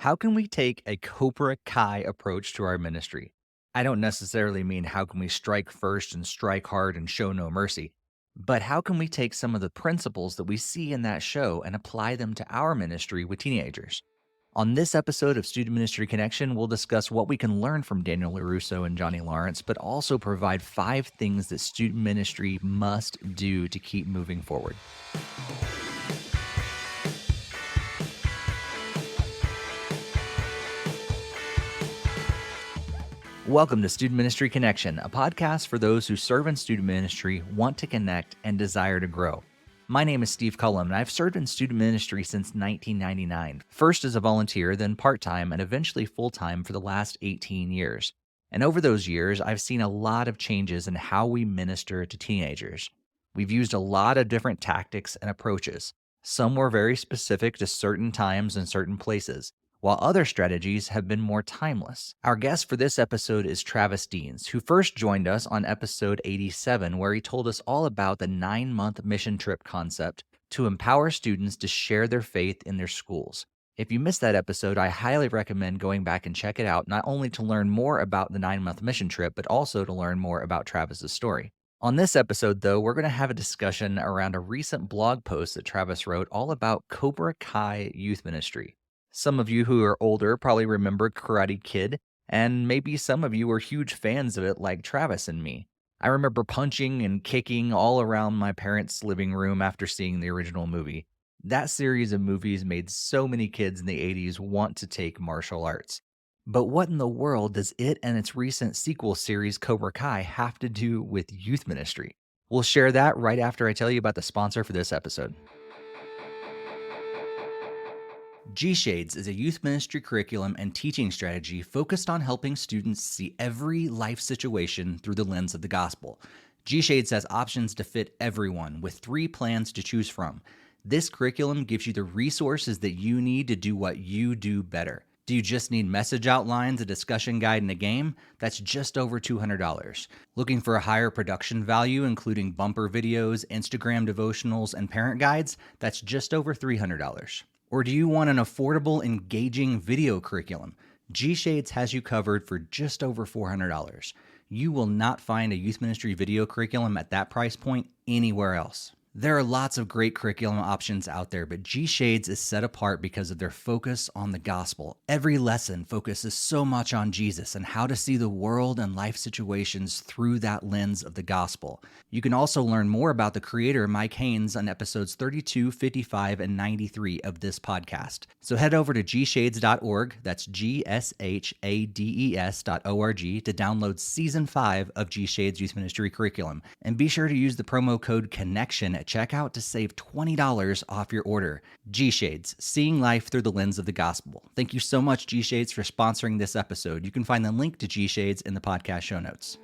How can we take a Cobra Kai approach to our ministry? I don't necessarily mean how can we strike first and strike hard and show no mercy, but how can we take some of the principles that we see in that show and apply them to our ministry with teenagers? On this episode of Student Ministry Connection, we'll discuss what we can learn from Daniel LaRusso and Johnny Lawrence, but also provide 5 things that student ministry must do to keep moving forward. Welcome to Student Ministry Connection, a podcast for those who serve in student ministry, want to connect, and desire to grow. My name is Steve Cullum, and I've served in student ministry since 1999, first as a volunteer, then part-time, and eventually full-time for the last 18 years. And over those years, I've seen a lot of changes in how we minister to teenagers. We've used a lot of different tactics and approaches. Some were very specific to certain times and certain places, while other strategies have been more timeless. Our guest for this episode is Travis Deans, who first joined us on episode 87, where he told us all about the 9-month mission trip concept to empower students to share their faith in their schools. If you missed that episode, I highly recommend going back and check it out, not only to learn more about the 9-month mission trip, but also to learn more about Travis's story. On this episode, though, we're going to have a discussion around a recent blog post that Travis wrote all about Cobra Kai youth ministry. Some of you who are older probably remember Karate Kid, and maybe some of you are huge fans of it like Travis and me. I remember punching and kicking all around my parents' living room after seeing the original movie. That series of movies made so many kids in the 80s want to take martial arts. But what in the world does it and its recent sequel series Cobra Kai have to do with youth ministry? We'll share that right after I tell you about the sponsor for this episode. G-Shades is a youth ministry curriculum and teaching strategy focused on helping students see every life situation through the lens of the gospel. G-Shades has options to fit everyone with 3 plans to choose from. This curriculum gives you the resources that you need to do what you do better. Do you just need message outlines, a discussion guide, and a game? That's just over $200. Looking for a higher production value, including bumper videos, Instagram devotionals, and parent guides? That's just over $300. Or do you want an affordable, engaging video curriculum? G-Shades has you covered for just over $400. You will not find a youth ministry video curriculum at that price point anywhere else. There are lots of great curriculum options out there, but G-Shades is set apart because of their focus on the gospel. Every lesson focuses so much on Jesus and how to see the world and life situations through that lens of the gospel. You can also learn more about the creator, Mike Haynes, on episodes 32, 55, and 93 of this podcast. So head over to gshades.org, that's gshades.org, to download Season 5 of G-Shades Youth Ministry Curriculum. And be sure to use the promo code CONNECTION at checkout to save $20 off your order. G-Shades, seeing life through the lens of the gospel. Thank you so much, G-Shades, for sponsoring this episode. You can find the link to G-Shades in the podcast show notes.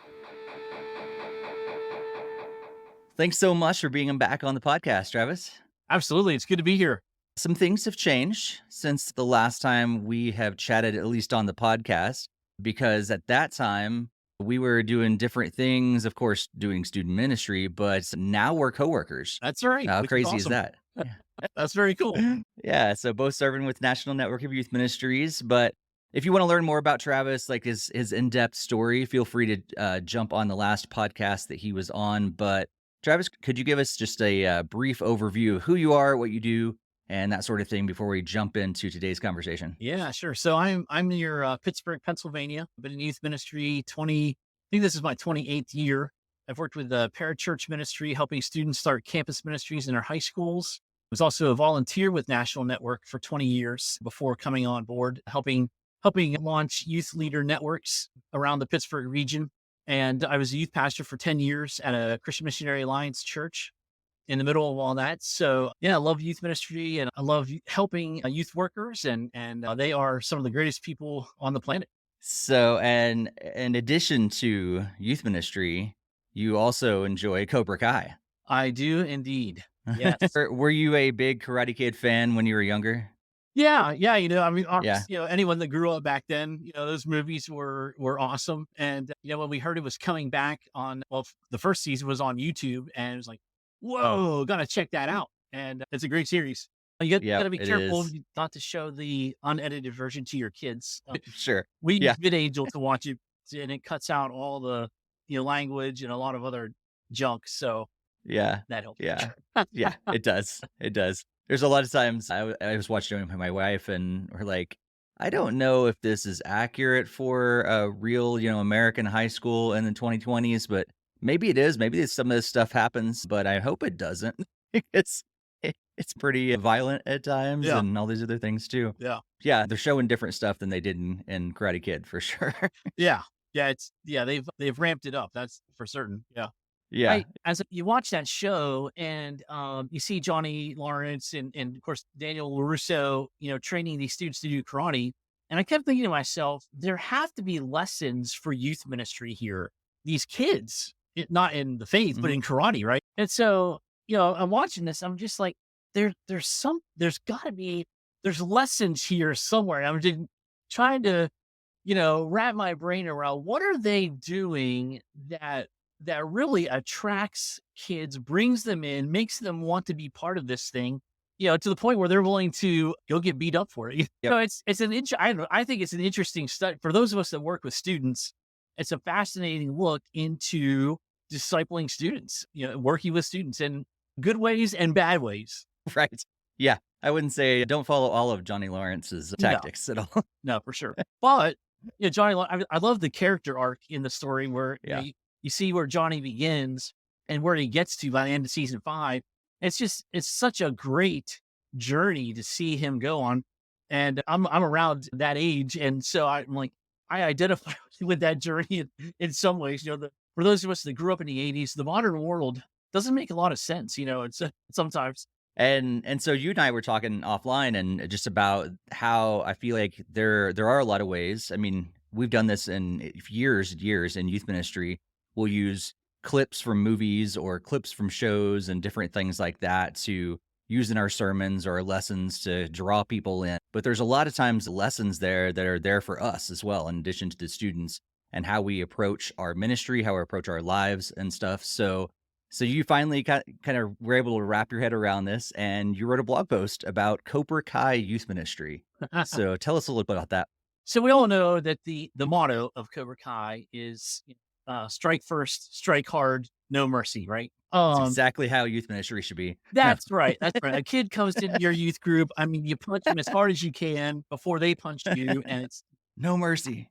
Thanks so much for being back on the podcast, Travis. Absolutely. It's good to be here. Some things have changed since the last time we have chatted, at least on the podcast, because at that time, we were doing different things, of course, doing student ministry, but now we're coworkers. That's right. How Which crazy is awesome. that? That's very cool. Yeah, so both serving with National Network of Youth Ministries. But if you want to learn more about Travis, like his in-depth story, feel free to jump on the last podcast that he was on. But Travis, could you give us just a brief overview of who you are, what you do, and that sort of thing before we jump into today's conversation? Yeah, sure. So I'm near Pittsburgh, Pennsylvania. I've been in youth ministry I think this is my 28th year. I've worked with parachurch ministry, helping students start campus ministries in our high schools. I was also a volunteer with National Network for 20 years before coming on board, helping launch youth leader networks around the Pittsburgh region. And I was a youth pastor for 10 years at a Christian Missionary Alliance church in the middle of all that. So yeah, I love youth ministry and I love helping youth workers and they are some of the greatest people on the planet. So, and in addition to youth ministry, you also enjoy Cobra Kai. I do indeed. Yes. Were you a big Karate Kid fan when you were younger? Yeah. I mean, Yeah. anyone that grew up back then, those movies were awesome. And, when we heard it was coming back the first season was on YouTube and it was like, whoa, gotta check that out. And it's a great series. You got Yep, to be it careful is. not to show the unedited version to your kids. Sure. We Yeah. use VidAngel to watch it, and it cuts out all the language and a lot of other junk. So Yeah. that helps. Yeah. Yeah, it does. It does. There's a lot of times I was watching it with my wife, and we're like, "I don't know if this is accurate for a real, American high school in the 2020s, but maybe it is. Maybe some of this stuff happens, but I hope it doesn't." Because it's pretty violent at times Yeah, and all these other things too. yeah, Yeah, they're showing different stuff than they did in Karate Kid for sure. yeah, yeah. They've ramped it up. That's for certain. Yeah. Yeah. As you watch that show and, you see Johnny Lawrence and of course Daniel LaRusso, training these students to do karate. And I kept thinking to myself, there have to be lessons for youth ministry here. These kids, not in the faith, but Mhm. in karate, right? And so, I'm watching this. I'm just like, there's got to be, there's lessons here somewhere. And I'm just trying to wrap my brain around what are they doing that really attracts kids, brings them in, makes them want to be part of this thing, to the point where they're willing to go get beat up for it. Yep. It's I don't know, I think it's an interesting study for those of us that work with students. It's a fascinating look into discipling students, working with students in good ways and bad ways. Right. Yeah. I wouldn't say don't follow all of Johnny Lawrence's No, tactics at all. no, for sure. But Johnny, I love the character arc in the story where Yeah. you see where Johnny begins and where he gets to by the end of season 5. It's such a great journey to see him go on. And I'm around that age, and so I'm like I identify with that journey in some ways. For those of us that grew up in the 80s, the modern world doesn't make a lot of sense. It's sometimes. And so you and I were talking offline and just about how I feel like there are a lot of ways. I mean, we've done this in years in youth ministry. We'll use clips from movies or clips from shows and different things like that to use in our sermons or lessons to draw people in. But there's a lot of times lessons there that are there for us as well, in addition to the students and how we approach our ministry, how we approach our lives and stuff. So you finally kind of were able to wrap your head around this, and you wrote a blog post about Cobra Kai Youth Ministry. So tell us a little bit about that. So we all know that the motto of Cobra Kai is strike first, strike hard, no mercy, right? It's exactly how youth ministry should be. No, That's right. That's right. A kid comes into your youth group. I mean, you punch them as hard as you can before they punch you, and no mercy.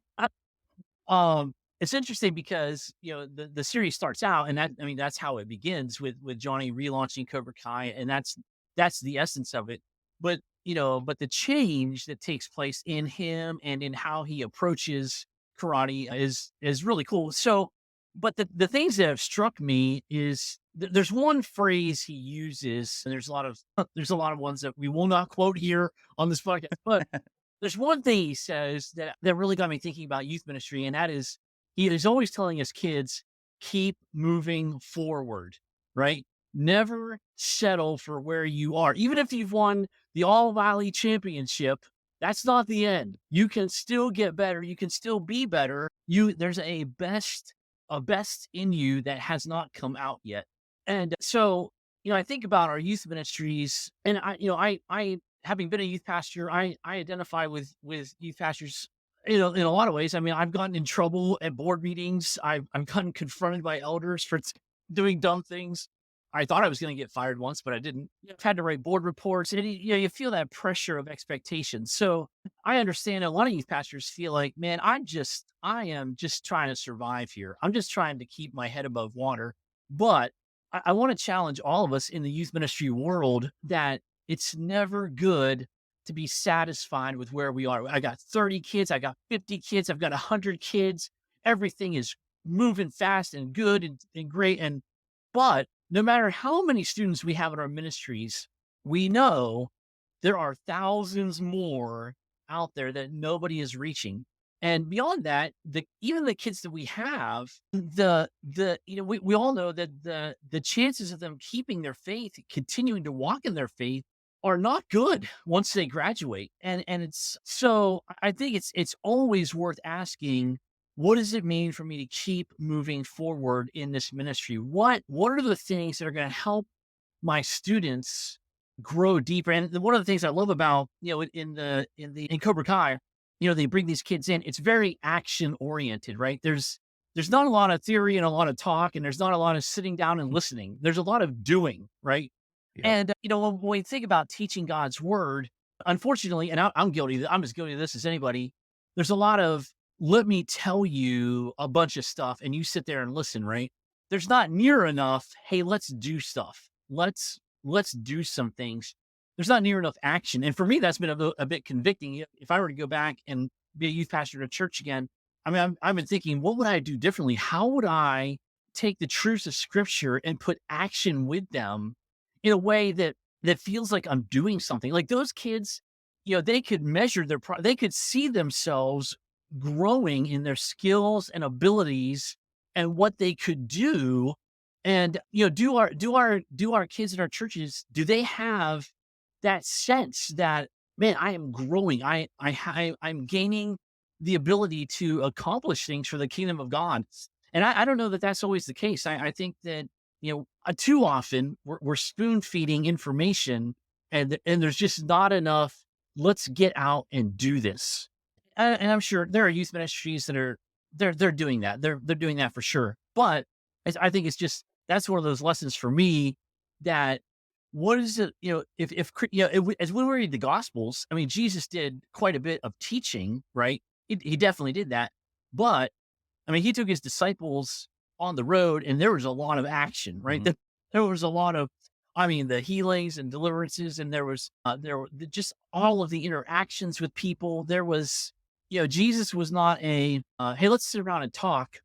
um it's interesting because the series starts out, and that's how it begins with Johnny relaunching Cobra Kai, and that's the essence of it. But the change that takes place in him and in how he approaches karate is really cool. So, but the things that have struck me is there's one phrase he uses, and there's a lot of there's a lot of ones that we will not quote here on this podcast, but there's one thing he says that really got me thinking about youth ministry, and that is he is always telling his kids, keep moving forward, right? Never settle for where you are. Even if you've won the All Valley Championship, that's not the end. You can still get better. You can still be better. There's a best in you that has not come out yet. And so, I think about our youth ministries, and I having been a youth pastor, I identify with youth pastors, in a lot of ways. I mean, I've gotten in trouble at board meetings. I've gotten confronted by elders for doing dumb things. I thought I was going to get fired once, but I didn't. I've had to write board reports, and you feel that pressure of expectation. So I understand a lot of youth pastors feel like, man, I am just trying to survive here. I'm just trying to keep my head above water. But I want to challenge all of us in the youth ministry world that it's never good to be satisfied with where we are. I got 30 kids, I got 50 kids, I've got 100 kids. Everything is moving fast and good and great. But no matter how many students we have in our ministries, we know there are thousands more out there that nobody is reaching. And beyond that, even the kids that we have, we all know that the chances of them keeping their faith, continuing to walk in their faith, are not good once they graduate. And it's so I think it's always worth asking, what does it mean for me to keep moving forward in this ministry? What are the things that are going to help my students grow deeper. And one of the things I love about, in Cobra Kai, they bring these kids in. It's very action oriented, right? There's not a lot of theory and a lot of talk, and there's not a lot of sitting down and listening. There's a lot of doing, right? Yep. And when we think about teaching God's word, unfortunately, and I'm guilty. I'm as guilty of this as anybody. There's a lot of let me tell you a bunch of stuff, and you sit there and listen, right? There's not near enough. Hey, let's do stuff. Let's do some things. There's not near enough action, and for me, that's been a bit convicting. If I were to go back and be a youth pastor at a church again, I mean, I've been thinking, what would I do differently? How would I take the truths of Scripture and put action with them in a way that feels like I'm doing something? Like those kids, they could measure they could see themselves growing in their skills and abilities and what they could do. And do our kids in our churches, do they have that sense that, man, I am growing, I'm gaining the ability to accomplish things for the kingdom of God? And I don't know that that's always the case. I think that too often we're spoon feeding information, and there's just not enough. Let's get out and do this. And I'm sure there are youth ministries that are they're doing that. They're doing that for sure. But I think it's just that's one of those lessons for me that what is it? As we read the Gospels, I mean, Jesus did quite a bit of teaching, right? He definitely did that. But I mean, he took his disciples on the road, and there was a lot of action, right? Mhm. There was a lot of, I mean, the healings and deliverances, and there were just all of the interactions with people. There was, Jesus was not a, hey, let's sit around and talk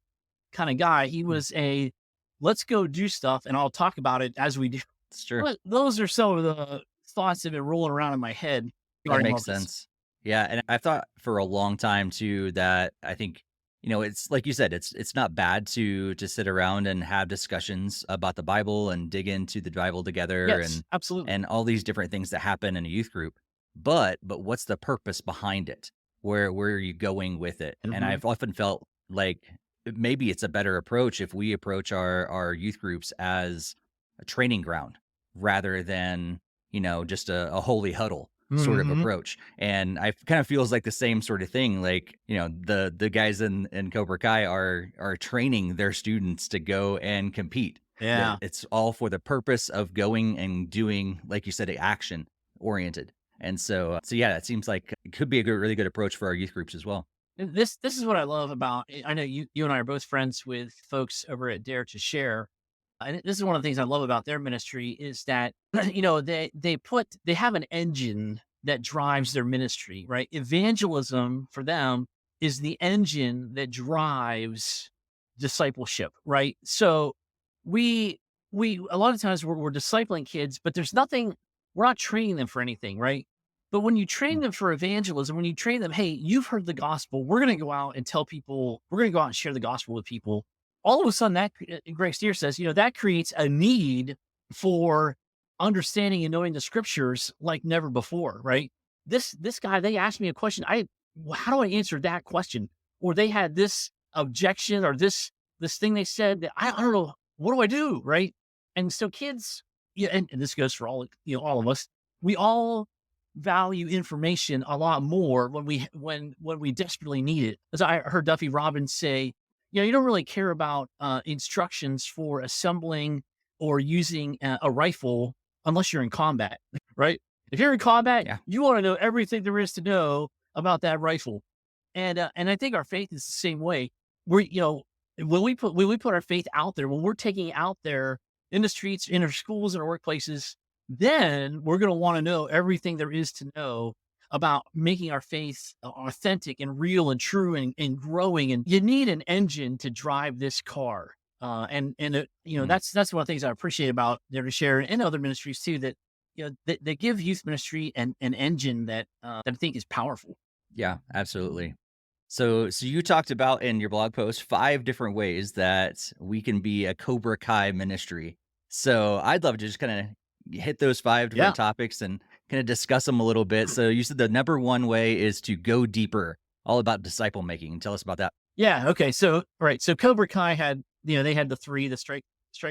kind of guy. He Mm. was a, let's go do stuff, and I'll talk about it as we do. It's true. But those are some of the thoughts that have been rolling around in my head That regarding all makes this. sense. Yeah, and I've thought for a long time too that I think, it's like you said, it's not bad to sit around and have discussions about the Bible and dig into the Bible together Yes, absolutely. and all these different things that happen in a youth group. But what's the purpose behind it? Where are you going with it? And Mhm. I've often felt like maybe it's a better approach if we approach our youth groups as a training ground rather than, just a holy huddle sort of Mhm. approach. And I kind of feels like the same sort of thing. Like, the guys in Cobra Kai are training their students to go and compete. That Yeah. it's all for the purpose of going and doing, like you said, action oriented. And so yeah, it seems like it could be a really good approach for our youth groups as well. And this is what I love about. I know you and I are both friends with folks over at Dare to Share, and this is one of the things I love about their ministry is that they have an engine that drives their ministry, right? Evangelism for them is the engine that drives discipleship, right? So we we a lot of times we're discipling kids, but there's nothing. We're not training them for anything, right? But when you train Mm. them for evangelism, when you train them, hey, you've heard the gospel, we're going to go out and tell people, we're going to go out and share the gospel with people. All of a sudden, Greg Steer says, that creates a need for understanding and knowing the scriptures like never before, right? This guy, they asked me a question. How do I answer that question? Or they had this objection or this thing they said that I don't know. What do I do? Right. And so kids, yeah, and this goes for all of us. We all value information a lot more when we desperately need it. As I heard Duffy Robbins say, you don't really care about instructions for assembling or using a rifle unless you're in combat, right? If you're in combat, Yeah. you want to know everything there is to know about that rifle. And I think our faith is the same way. We're when we put our faith out there, when we're taking it out there in the streets, in our schools, and our workplaces, then we're going to want to know everything there is to know about making our faith authentic and real and true and growing. And you need an engine to drive this car. Mm. That's one of the things I appreciate about Dare to Share and other ministries too, that they give youth ministry an engine that I think is powerful. Yeah, absolutely. So you talked about in your blog post 5 different ways that we can be a Cobra Kai ministry. So I'd love to just kind of hit those 5 Yeah. different topics and kind of discuss them a little bit. So you said the number 1 way is to go deeper, all about disciple making. Tell us about that. Yeah. Okay. So, all right. So Cobra Kai had, they had the 3, the strike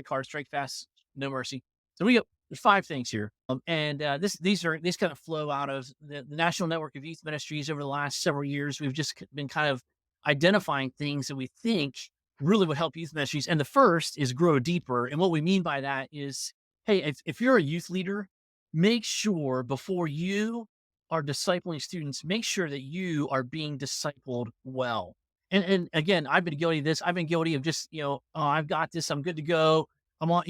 hard, strike fast, no mercy. So there's 5 things here. These kind of flow out of the National Network of Youth Ministries over the last several years. We've just been kind of identifying things that we think really would help youth ministries. And the first is grow deeper. And what we mean by that is, hey, if you're a youth leader, make sure before you are discipling students, make sure that you are being discipled well. And again, I've been guilty of this. I've been guilty of just, oh, I've got this. I'm good to go. I'm on,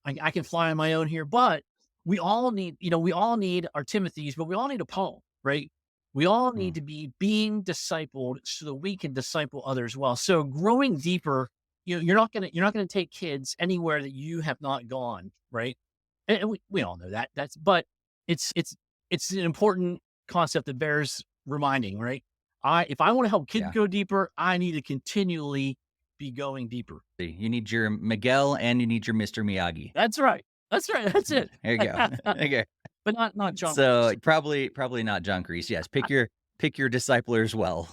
I can fly on my own here. But we all need our Timothys, but we all need a Paul, right? We all need Mm. to be being discipled so that we can disciple others well. So growing deeper, you're not gonna take kids anywhere that you have not gone, right? And we all know that. But it's an important concept that bears reminding, right? If I want to help kids Yeah. go deeper, I need to continually be going deeper. You need your Miguel and you need your Mr. Miyagi. That's right. That's right. That's it. There you go. Okay. But not John. So probably not John Kreese. Yes. Pick your disciplers well.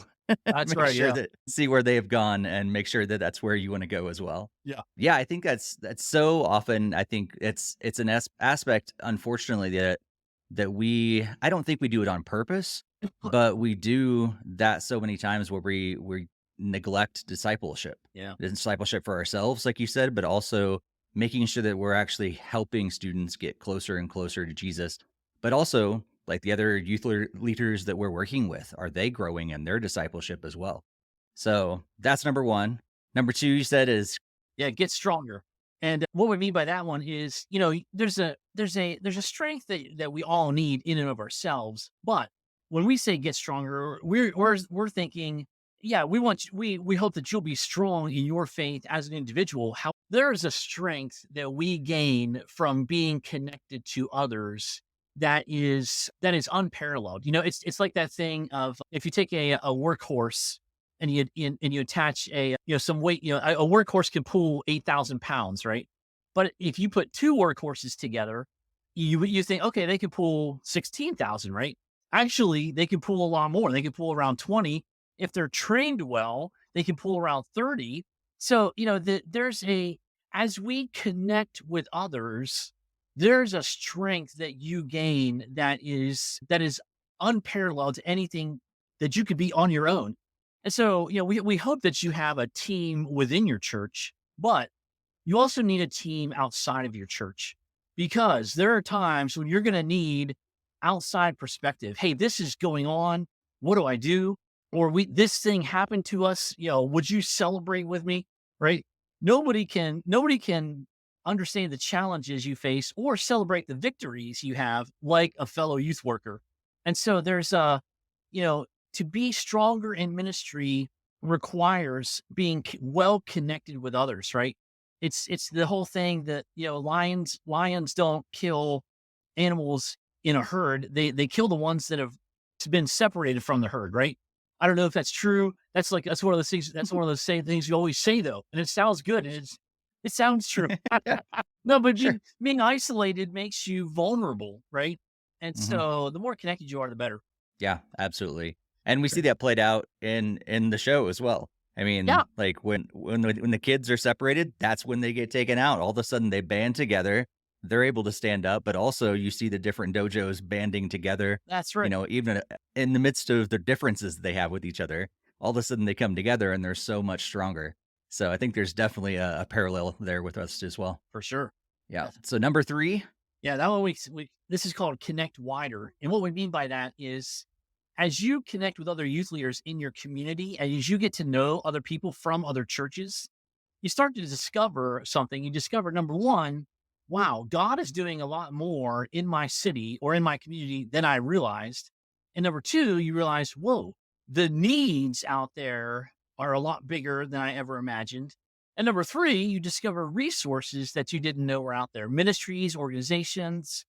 That's Make right. sure Yeah. that see where they have gone and make sure that that's where you want to go as well. Yeah. Yeah, I think that's so often. I think it's an aspect, unfortunately, that I don't think we do it on purpose, but we do that so many times where we neglect discipleship. Yeah. Discipleship for ourselves, like you said, but also making sure that we're actually helping students get closer and closer to Jesus. But also, like the other youth leaders that we're working with, are they growing in their discipleship as well? So that's number one. Number two, you said is Get stronger. And what we mean by that one is, there's a strength that we all need in and of ourselves. But when we say get stronger, we're thinking, yeah, we hope that you'll be strong in your faith as an individual. How there's a strength that we gain from being connected to others that is unparalleled. It's like that thing of, if you take a workhorse and you attach some weight, a workhorse can pull 8,000 pounds, right? But if you put two workhorses together, you think, okay, they can pull 16,000, right? Actually, they can pull a lot more. They can pull around 20. If they're trained well, they can pull around 30. So, as we connect with others, there's a strength that you gain that is unparalleled to anything that you could be on your own. And so, we hope that you have a team within your church, but you also need a team outside of your church, because there are times when you're going to need outside perspective. Hey, this is going on. What do I do? Or this thing happened to us. Would you celebrate with me? Right? Nobody can understand the challenges you face or celebrate the victories you have like a fellow youth worker. And so there's to be stronger in ministry requires being well connected with others, right? It's the whole thing that, lions don't kill animals in a herd. They kill the ones that have been separated from the herd, right? I don't know if that's true. That's one of those things. That's one of those same things you always say, though, and it sounds good. And it sounds true. No, but Sure. being isolated makes you vulnerable, right? And Mhm. so the more connected you are, the better. Yeah, absolutely. And we see that played out in the show as well. I mean, Yeah. like when the kids are separated, that's when they get taken out. All of a sudden they band together. They're able to stand up, but also you see the different dojos banding together, That's right. even in the midst of the differences they have with each other. All of a sudden they come together and they're so much stronger. So I think there's definitely a parallel there with us as well. For sure. Yeah. So number three. Yeah, that one this is called connect wider. And what we mean by that is, as you connect with other youth leaders in your community, and as you get to know other people from other churches, you start to discover something. You discover, number one, wow, God is doing a lot more in my city or in my community than I realized. And number two, you realize, whoa, the needs out there are a lot bigger than I ever imagined. And number three, you discover resources that you didn't know were out there, ministries, organizations,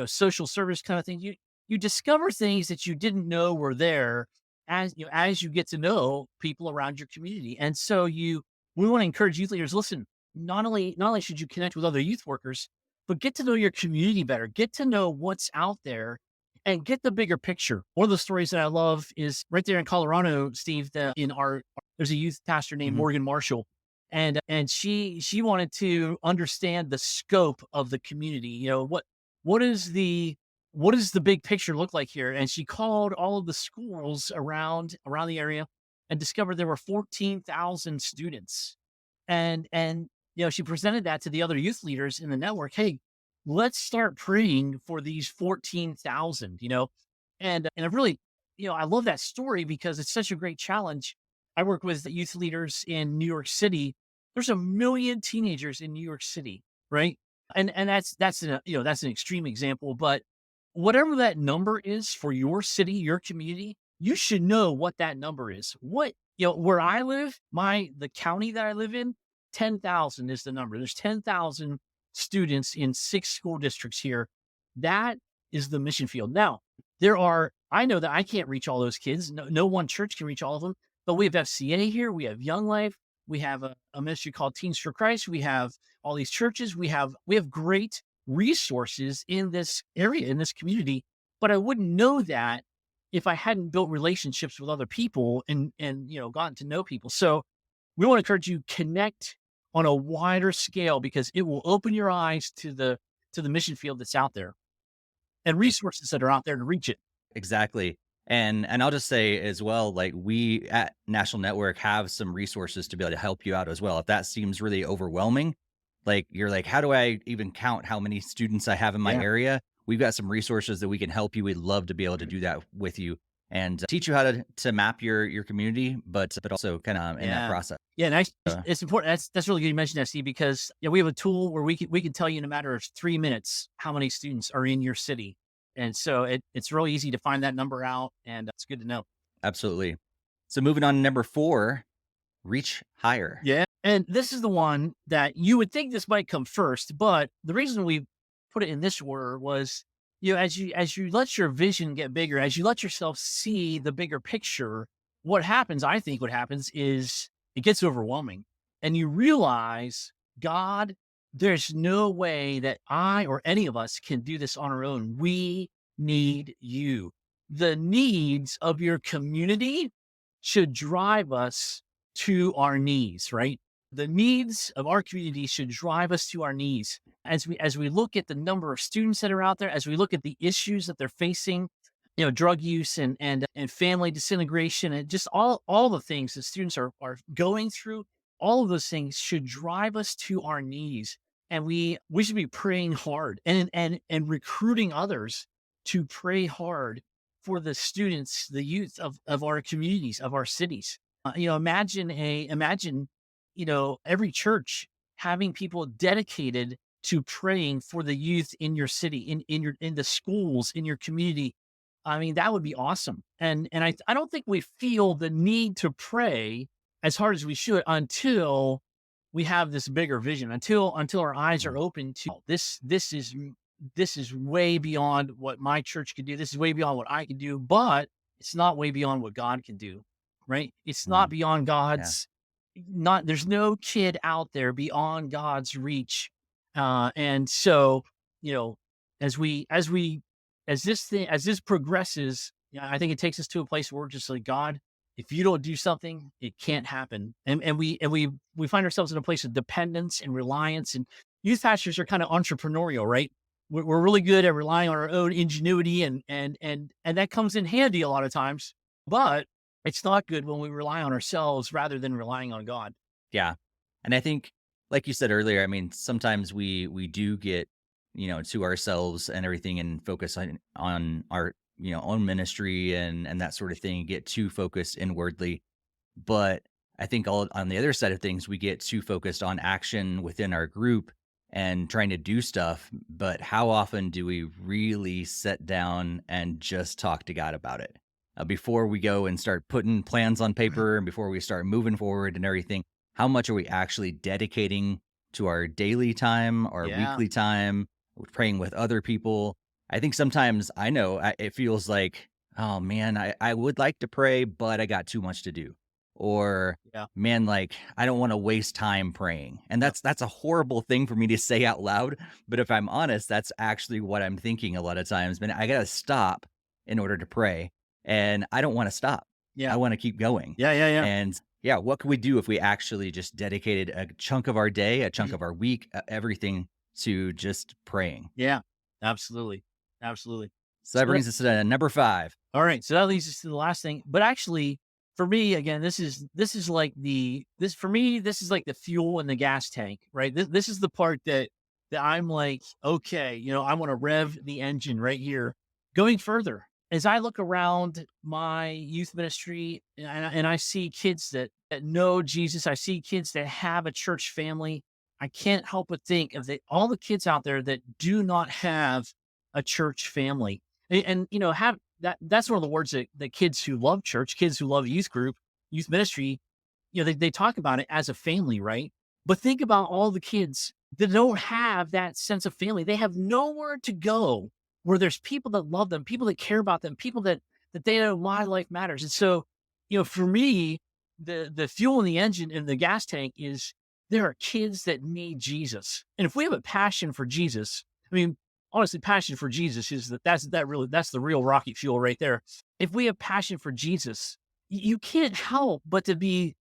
social service kind of thing. You discover things that you didn't know were there as you get to know people around your community. And so we want to encourage youth leaders, listen, not only should you connect with other youth workers, but get to know your community better, get to know what's out there and get the bigger picture. One of the stories that I love is right there in Colorado, Steve, there's a youth pastor named Mhm. Morgan Marshall. And she wanted to understand the scope of the community. What what is the what does the big picture look like here? And she called all of the schools around the area and discovered there were 14,000 students. And she presented that to the other youth leaders in the network. Hey, let's start praying for these 14,000, and I really, I love that story because it's such a great challenge. I work with youth leaders in New York City. There's a million teenagers in New York City, right? And that's an extreme example, but whatever that number is for your city, your community, you should know what that number is. Where I live, the county that I live in, 10,000 is the number. There's 10,000 students in 6 school districts here. That is the mission field. Now, I know that I can't reach all those kids. No one church can reach all of them, but we have FCA here. We have Young Life. We have a ministry called Teens for Christ. We have all these churches. We have great resources in this area, in this community, but I wouldn't know that if I hadn't built relationships with other people and gotten to know people. So we want to encourage you connect on a wider scale because it will open your eyes to the mission field that's out there and resources that are out there to reach it. Exactly. And I'll just say as well, like we at National Network have some resources to be able to help you out as well. If that seems really overwhelming, like you're like, how do I even count how many students I have in my Yeah. area? We've got some resources that we can help you. We'd love to be able to do that with you and teach you how to map your community, but also kind of in that Yeah. process. Yeah, nice. Uh, It's important. That's really good you mentioned that, Steve, because we have a tool where we can tell you in a matter of 3 minutes how many students are in your city, and so it's really easy to find that number out, and it's good to know. Absolutely. So moving on to number 4, reach higher. Yeah, and this is the one that you would think this might come first, but the reason we put it in this order was, as you let your vision get bigger, as you let yourself see the bigger picture, I think what happens is it gets overwhelming and you realize, God, there's no way that I or any of us can do this on our own. We need you. The needs of your community should drive us to our knees, right? The needs of our community should drive us to our knees as we look at the number of students that are out there, as we look at the issues that they're facing, drug use and family disintegration, and just all the things that students are going through. All of those things should drive us to our knees, and we should be praying hard and recruiting others to pray hard for the students, the youth of our communities, of our cities. Imagine, every church having people dedicated to praying for the youth in your city, in the schools, in your community. I mean, that would be awesome. And I don't think we feel the need to pray as hard as we should until we have this bigger vision, until our eyes are open to this is way beyond what my church could do. This is way beyond what I can do, but it's not way beyond what God can do, right? It's not Mm, beyond yeah. there's no kid out there beyond God's reach. And so, you know, as this progresses, I think it takes us to a place where we're just like, God, if you don't do something, it can't happen. And we find ourselves in a place of dependence and reliance. And youth pastors are kind of entrepreneurial, right? We're really good at relying on our own ingenuity, and that comes in handy a lot of times. But it's not good when we rely on ourselves rather than relying on God. Yeah. And I think, like you said earlier, I mean, sometimes we do get, to ourselves and everything and focus on our, own ministry and that sort of thing, get too focused inwardly. But I think all on the other side of things, we get too focused on action within our group and trying to do stuff. But how often do we really sit down and just talk to God about it? Before we go and start putting plans on paper and before we start moving forward and everything, how much are we actually dedicating to our daily time, our Yeah. weekly time, praying with other people? I think sometimes it feels like, oh man, I would like to pray, but I got too much to do. Or Yeah. man, like I don't want to waste time praying. And Yep. that's a horrible thing for me to say out loud. But if I'm honest, that's actually what I'm thinking a lot of times. Man, I gotta stop in order to pray. And I don't want to stop. I Yeah. want to keep going. Yeah. Yeah. Yeah. And yeah, what could we do if we actually just dedicated a chunk of our day, a chunk of our week, everything to just praying? Yeah. Absolutely. Absolutely. So that So brings us to number 5. all right, so that leads us to the last thing. But actually, for me, again, this is like the fuel in the gas tank, right? This is the part that I'm like, okay, I want to rev the engine right here. Going further, as I look around my youth ministry and I see kids that know Jesus, I see kids that have a church family. I can't help but think of all the kids out there that do not have a church family and have that's one of the words that kids who love church, kids who love youth group, youth ministry, they talk about it as a family, right? But think about all the kids that don't have that sense of family. They have nowhere to go where there's people that love them, people that care about them, people that they know my life matters. And so, for me, the fuel in the engine and the gas tank is there are kids that need Jesus. And if we have a passion for Jesus, I mean, honestly, passion for Jesus is that's the real rocket fuel right there. If we have passion for Jesus, you can't help but to be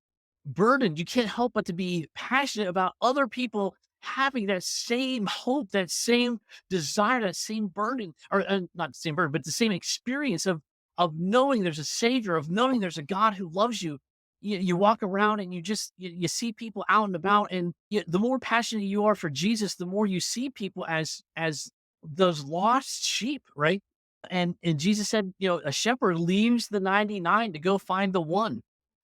burdened. You can't help but to be passionate about other people having that same hope, that same desire, that same burden, or not the same burden, but the same experience of knowing there's a savior, of knowing there's a God who loves you. You walk around and you see people out and about, and the more passionate you are for Jesus, the more you see people as those lost sheep, right? And Jesus said, a shepherd leaves the 99 to go find the one.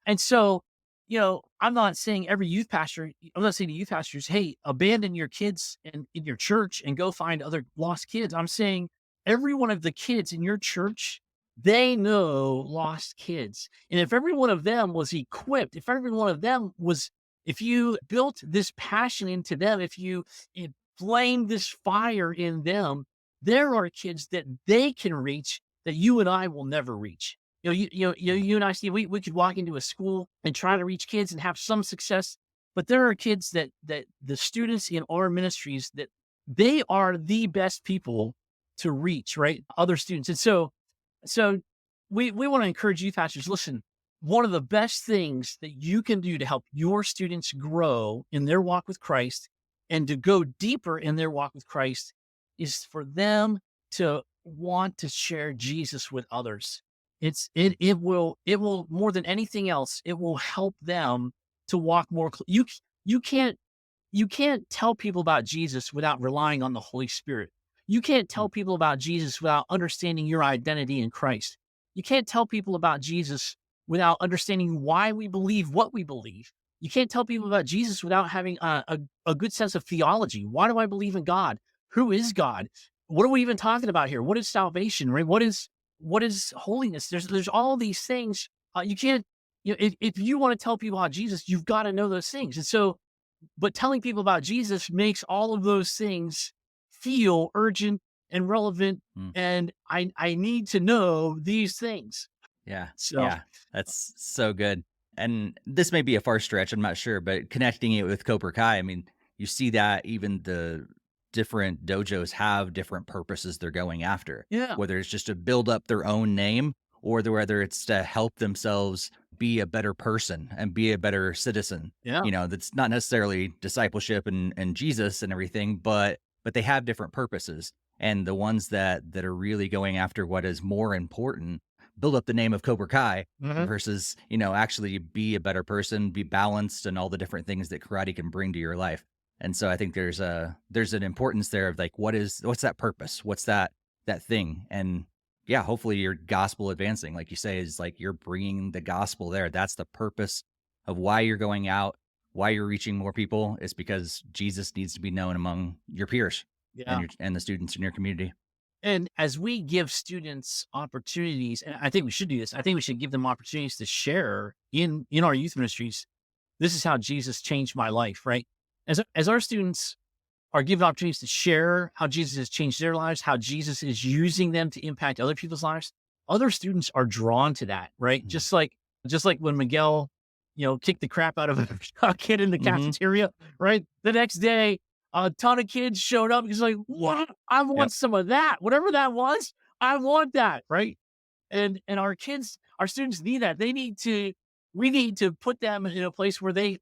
And so, I'm not saying I'm not saying to youth pastors, hey, abandon your kids in your church and go find other lost kids. I'm saying every one of the kids in your church, they know lost kids. And if every one of them was equipped, if you built this passion into them, if you inflamed this fire in them, there are kids that they can reach that you and I will never reach. You and I, Steve, we could walk into a school and try to reach kids and have some success, but there are kids that the students in our ministries that they are the best people to reach, right? Other students. And so we want to encourage youth pastors, listen, one of the best things that you can do to help your students grow in their walk with Christ and to go deeper in their walk with Christ is for them to want to share Jesus with others. It will more than anything else, it will help them to walk more. You can't tell people about Jesus without relying on the Holy Spirit. You can't tell people about Jesus without understanding your identity in Christ. You can't tell people about Jesus without understanding why we believe what we believe. You can't tell people about Jesus without having a good sense of theology. Why do I believe in God? Who is God? What are we even talking about here? What is salvation, right? What is holiness? There's all these things. You can't, if you want to tell people about Jesus, you've got to know those things. And so, but telling people about Jesus makes all of those things feel urgent and relevant. Mm. And I need to know these things. Yeah. So Yeah. That's so good. And this may be a far stretch, I'm not sure, but connecting it with Cobra Kai, I mean, you see that even the different dojos have different purposes they're going after, yeah, whether it's just to build up their own name or whether it's to help themselves be a better person and be a better citizen. yeah, That's not necessarily discipleship and Jesus and everything, but they have different purposes. And the ones that are really going after what is more important build up the name of Cobra Kai mhm, versus, actually be a better person, be balanced, and all the different things that karate can bring to your life. And so I think there's an importance there of like, what's that purpose? What's that thing? And yeah, hopefully your gospel advancing, like you say, is like you're bringing the gospel there. That's the purpose of why you're going out, why you're reaching more people, is because Jesus needs to be known among your peers yeah. and the students in your community. And as we give students opportunities, and I think we should do this, I think we should give them opportunities to share in our youth ministries. This is how Jesus changed my life, right? As our students are given opportunities to share how Jesus has changed their lives, how Jesus is using them to impact other people's lives, other students are drawn to that, right? Mhm. Just like when Miguel, kicked the crap out of a kid in the Mhm. cafeteria, right? The next day, a ton of kids showed up. He's like, "What? I want Yep. some of that. Whatever that was, I want that." Right? And our students need that. We need to put them in a place where they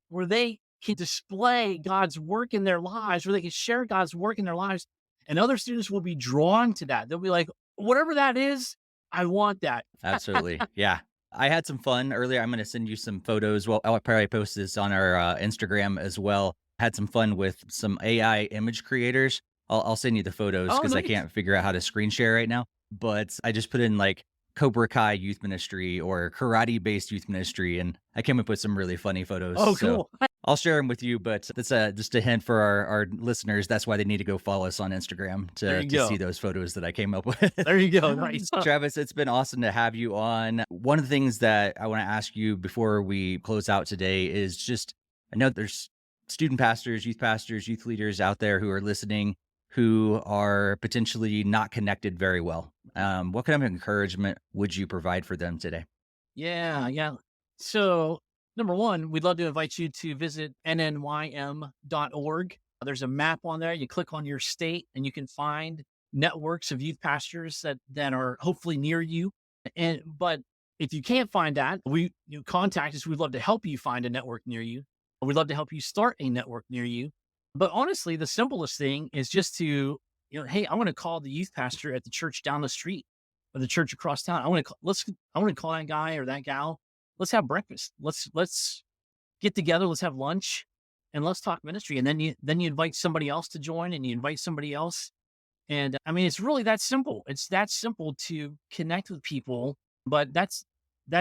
can display God's work in their lives, where they can share God's work in their lives. And other students will be drawn to that. They'll be like, whatever that is, I want that. Absolutely. Yeah. I had some fun earlier. I'm going to send you some photos. Well, I'll probably post this on our Instagram as well. Had some fun with some AI image creators. I'll send you the photos Oh, because I nice. can't figure out how to screen share right now. But I just put in like Cobra Kai youth ministry or karate based youth ministry, and I came up with some really funny photos. Oh, So cool. I'll share them with you, but that's just a hint for our listeners. That's why they need to go follow us on Instagram There to you see go. those photos that I came up with. There you go. Nice. Travis, it's been awesome to have you on. One of the things that I want to ask you before we close out today is just, I know there's student pastors, youth leaders out there who are listening who are potentially not connected very well. What kind of encouragement would you provide for them today? Yeah. So, number one, we'd love to invite you to visit nnym.org. There's a map on there. You click on your state and you can find networks of youth pastors that are hopefully near you. But if you can't find that, you contact us. We'd love to help you find a network near you. We'd love to help you start a network near you. But honestly, the simplest thing is just to, hey, I want to call the youth pastor at the church down the street or the church across town. I want to call that guy or that gal. Let's have breakfast. Let's get together. Let's have lunch and let's talk ministry. And then you invite somebody else to join and you invite somebody else. And I mean, it's really that simple. It's that simple to connect with people, but that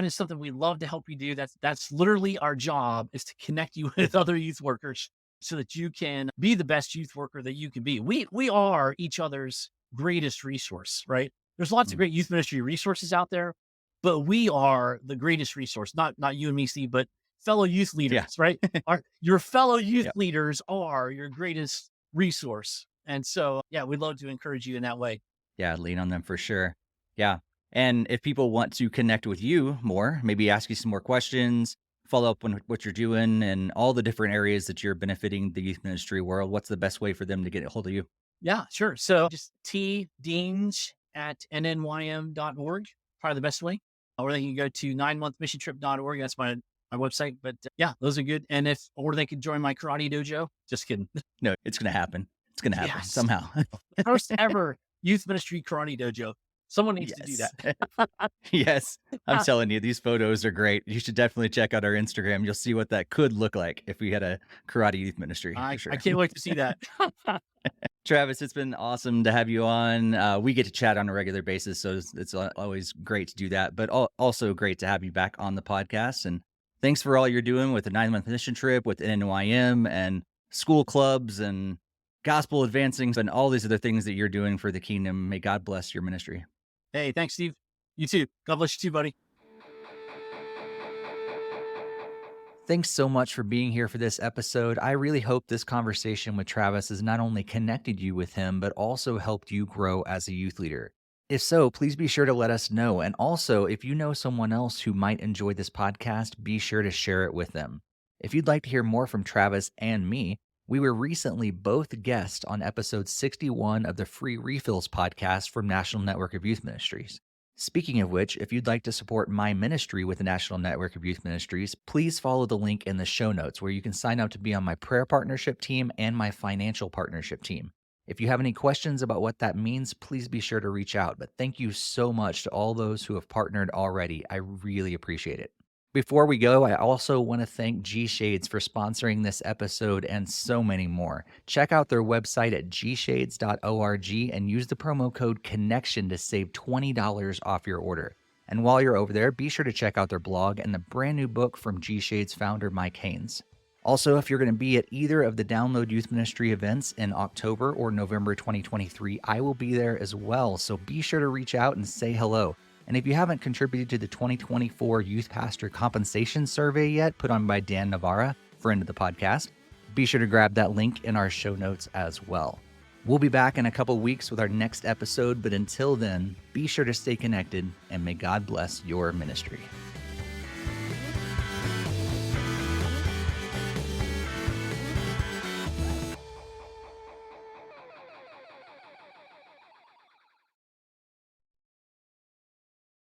is something we love to help you do. That's literally our job, is to connect you with other youth workers so that you can be the best youth worker that you can be. We are each other's greatest resource, right? There's lots of great youth ministry resources out there, but we are the greatest resource. Not you and me, Steve, but fellow youth leaders, right? Your fellow youth leaders are your greatest resource. And so, yeah, we'd love to encourage you in that way. Yeah, lean on them for sure. Yeah. And if people want to connect with you more, maybe ask you some more questions, follow up on what you're doing and all the different areas that you're benefiting the youth ministry world, what's the best way for them to get a hold of you? Yeah, sure. So just tdeans@nnym.org, probably the best way. Or they can go to 9monthmissiontrip.org. That's my website. But yeah, those are good. And or they could join my karate dojo. Just kidding. No, it's going to happen. It's going to happen somehow. First ever youth ministry karate dojo. Someone needs to do that. Yes. I'm telling you, these photos are great. You should definitely check out our Instagram. You'll see what that could look like if we had a karate youth ministry. I For sure. I can't wait to see that. Travis, it's been awesome to have you on. We get to chat on a regular basis, so it's always great to do that, but also great to have you back on the podcast. And thanks for all you're doing with the 9-month mission trip, with NNYM and school clubs and gospel advancing and all these other things that you're doing for the kingdom. May God bless your ministry. Hey, thanks, Steve. You too. God bless you too, buddy. Thanks so much for being here for this episode. I really hope this conversation with Travis has not only connected you with him, but also helped you grow as a youth leader. If so, please be sure to let us know. And also, if you know someone else who might enjoy this podcast, be sure to share it with them. If you'd like to hear more from Travis and me, we were recently both guests on episode 61 of the Free Refills podcast from National Network of Youth Ministries. Speaking of which, if you'd like to support my ministry with the National Network of Youth Ministries, please follow the link in the show notes where you can sign up to be on my prayer partnership team and my financial partnership team. If you have any questions about what that means, please be sure to reach out. But thank you so much to all those who have partnered already. I really appreciate it. Before we go, I also want to thank G Shades for sponsoring this episode and so many more. Check out their website at gshades.org and use the promo code CONNECTION to save $20 off your order. And while you're over there, be sure to check out their blog and the brand new book from G Shades founder Mike Haynes. Also, if you're going to be at either of the Download Youth Ministry events in October or November 2023, I will be there as well, so be sure to reach out and say hello. And if you haven't contributed to the 2024 Youth Pastor Compensation Survey yet, put on by Dan Navarra, friend of the podcast, be sure to grab that link in our show notes as well. We'll be back in a couple weeks with our next episode, but until then, be sure to stay connected and may God bless your ministry.